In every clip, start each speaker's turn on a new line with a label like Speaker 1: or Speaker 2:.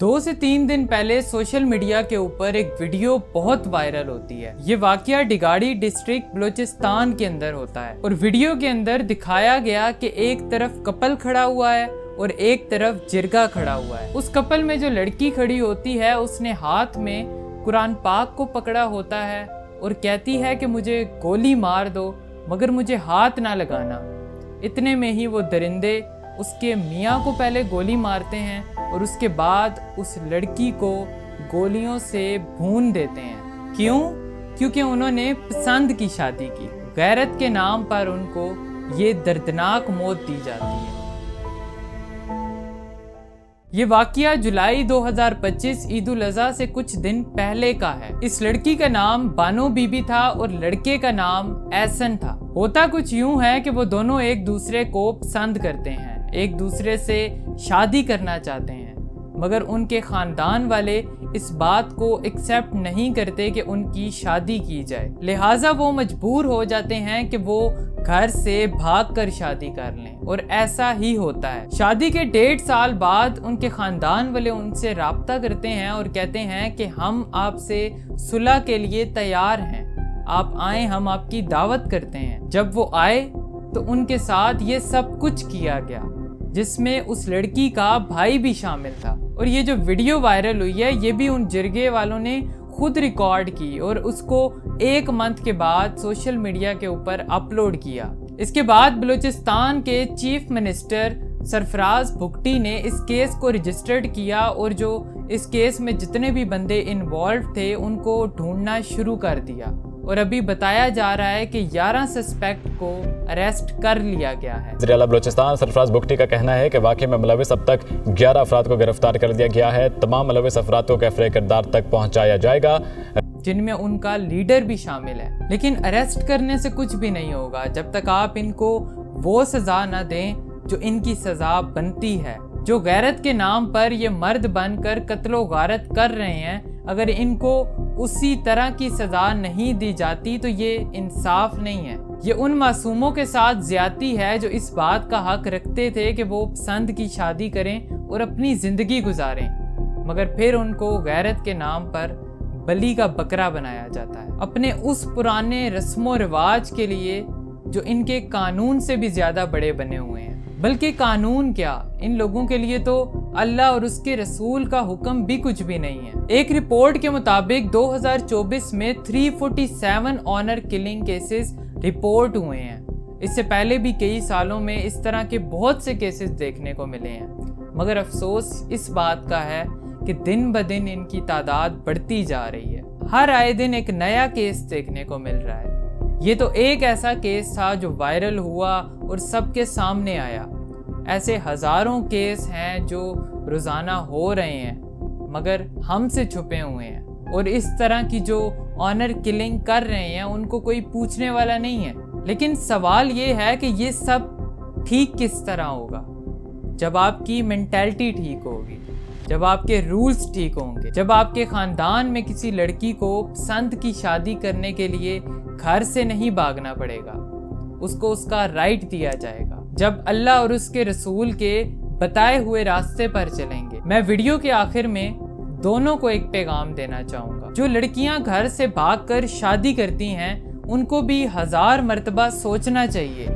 Speaker 1: 2 से 3 दिन पहले सोशल मीडिया के ऊपर एक वीडियो बहुत वायरल होती है। ये वाकया डिगाड़ी डिस्ट्रिक्ट बलूचिस्तान के अंदर होता है और वीडियो के अंदर दिखाया गया कि एक तरफ कपल खड़ा हुआ है और एक तरफ जिरगा खड़ा हुआ है। उस कपल में जो लड़की खड़ी होती है उसने हाथ में कुरान पाक को पकड़ा होता है और कहती है कि मुझे गोली मार दो मगर मुझे हाथ ना लगाना। इतने में ही वो दरिंदे उसके मियाँ को पहले गोली मारते हैं और उसके बाद उस लड़की को गोलियों से भून देते हैं। क्यों? क्योंकि उन्होंने पसंद की शादी की। गैरत के नाम पर उनको ये दर्दनाक मौत दी जाती है। ये वाकया जुलाई 2025 ईद उल अज़हा से कुछ दिन पहले का है। इस लड़की का नाम बानो बीबी था और लड़के का नाम एहसन था। होता कुछ यूं है कि वो दोनों एक दूसरे को पसंद करते हैं, एक दूसरे से शादी करना चाहते हैं, मगर उनके खानदान वाले इस बात को एक्सेप्ट नहीं करते कि उनकी शादी की जाए। लिहाजा वो मजबूर हो जाते हैं कि वो घर से भागकर शादी कर लें और ऐसा ही होता है। शादी के 1.5 साल बाद उनके खानदान वाले उनसे राब्ता करते हैं और कहते हैं कि हम आपसे सुलह के लिए तैयार हैं, आप आए, हम आपकी दावत करते हैं। जब वो आए तो उनके साथ ये सब कुछ किया गया जिसमें उस लड़की का भाई भी शामिल था। और ये जो वीडियो वायरल हुई है ये भी उन जिरगे वालों ने खुद रिकॉर्ड की और उसको 1 मंथ के बाद सोशल मीडिया के ऊपर अपलोड किया। इसके बाद बलूचिस्तान के चीफ मिनिस्टर सरफराज भुगटी ने इस केस को रजिस्टर्ड किया और जो इस केस में जितने भी बंदे इन्वॉल्व थे उनको ढूंढना शुरू कर दिया और अभी बताया जा रहा है कि 11 सस्पेक्ट को अरेस्ट कर लिया गया है।
Speaker 2: वज़ीर आला बलूचिस्तान सरफराज भुगटी का कहना है कि वाक़ये में मुलविस अब तक 11 अफराद को गिरफ्तार कर दिया गया है। तमाम मुलविस अफराद को कैफ़रे किरदार तक पहुँचाया जाएगा,
Speaker 1: जिनमें उनका लीडर भी शामिल है। लेकिन अरेस्ट करने से कुछ भी नहीं होगा जब तक आप इनको वो सज़ा न दें जो इनकी सज़ा बनती है। जो गैरत के नाम पर ये मर्द बनकर कत्लो गारत कर रहे हैं, अगर इनको उसी तरह की सज़ा नहीं दी जाती तो ये इंसाफ नहीं है। ये उन मासूमों के साथ ज़्यादती है जो इस बात का हक रखते थे कि वो पसंद की शादी करें और अपनी ज़िंदगी गुजारें, मगर फिर उनको गैरत के नाम पर बलि का बकरा बनाया जाता है अपने उस पुराने रस्मो रिवाज के लिए जो इनके कानून से भी ज़्यादा बड़े बने हुए हैं। बल्कि कानून क्या, इन लोगों के लिए तो अल्लाह और उसके रसूल का हुक्म भी कुछ भी नहीं है। एक रिपोर्ट के मुताबिक 2024 में 347 ऑनर किलिंग केसेस रिपोर्ट हुए हैं। इससे पहले भी कई सालों में इस तरह के बहुत से केसेस देखने को मिले हैं, मगर अफसोस इस बात का है कि दिन ब दिन इनकी तादाद बढ़ती जा रही है। हर आए दिन एक नया केस देखने को मिल रहा है। ये तो एक ऐसा केस था जो वायरल हुआ और सबके सामने आया। ऐसे हज़ारों केस हैं जो रोज़ाना हो रहे हैं मगर हमसे छुपे हुए हैं, और इस तरह की जो ऑनर किलिंग कर रहे हैं उनको कोई पूछने वाला नहीं है। लेकिन सवाल ये है कि ये सब ठीक किस तरह होगा जब आपकी मेंटालिटी ठीक होगी, जब आपके रूल्स ठीक होंगे, जब आपके ख़ानदान में किसी लड़की को पसंद की शादी करने के लिए घर से नहीं भागना पड़ेगा, उसको उसका राइट दिया जाएगा, जब अल्लाह और उसके रसूल के बताए हुए रास्ते पर चलेंगे। मैं वीडियो के आखिर में दोनों को एक पैगाम देना चाहूँगा। जो लड़कियाँ घर से भागकर शादी करती हैं उनको भी 1000 मरतबा सोचना चाहिए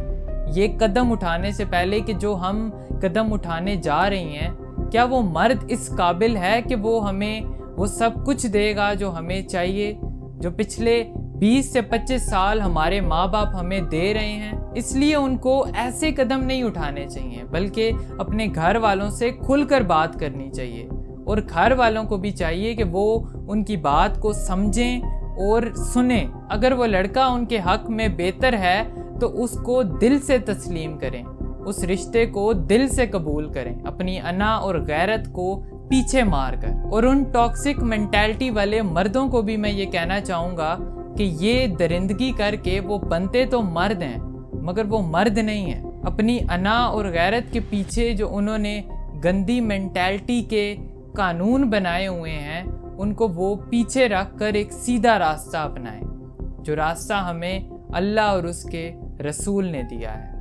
Speaker 1: ये कदम उठाने से पहले कि जो हम कदम उठाने जा रही हैं, क्या वो मर्द इस काबिल है कि वो हमें वो सब कुछ देगा जो हमें चाहिए, जो पिछले 20 से 25 साल हमारे माँ बाप हमें दे रहे हैं। इसलिए उनको ऐसे कदम नहीं उठाने चाहिए बल्कि अपने घर वालों से खुलकर बात करनी चाहिए, और घर वालों को भी चाहिए कि वो उनकी बात को समझें और सुनें। अगर वो लड़का उनके हक में बेहतर है तो उसको दिल से तस्लीम करें, उस रिश्ते को दिल से कबूल करें, अपनी अना और गैरत को पीछे मारकर। और उन टॉक्सिक मेंटालिटी वाले मर्दों को भी मैं ये कहना चाहूँगा कि ये दरिंदगी करके वो बनते तो मर्द हैं मगर वो मर्द नहीं हैं। अपनी अना और गैरत के पीछे जो उन्होंने गंदी मेंटालिटी के कानून बनाए हुए हैं उनको वो पीछे रख कर एक सीधा रास्ता अपनाएं, जो रास्ता हमें अल्लाह और उसके रसूल ने दिया है।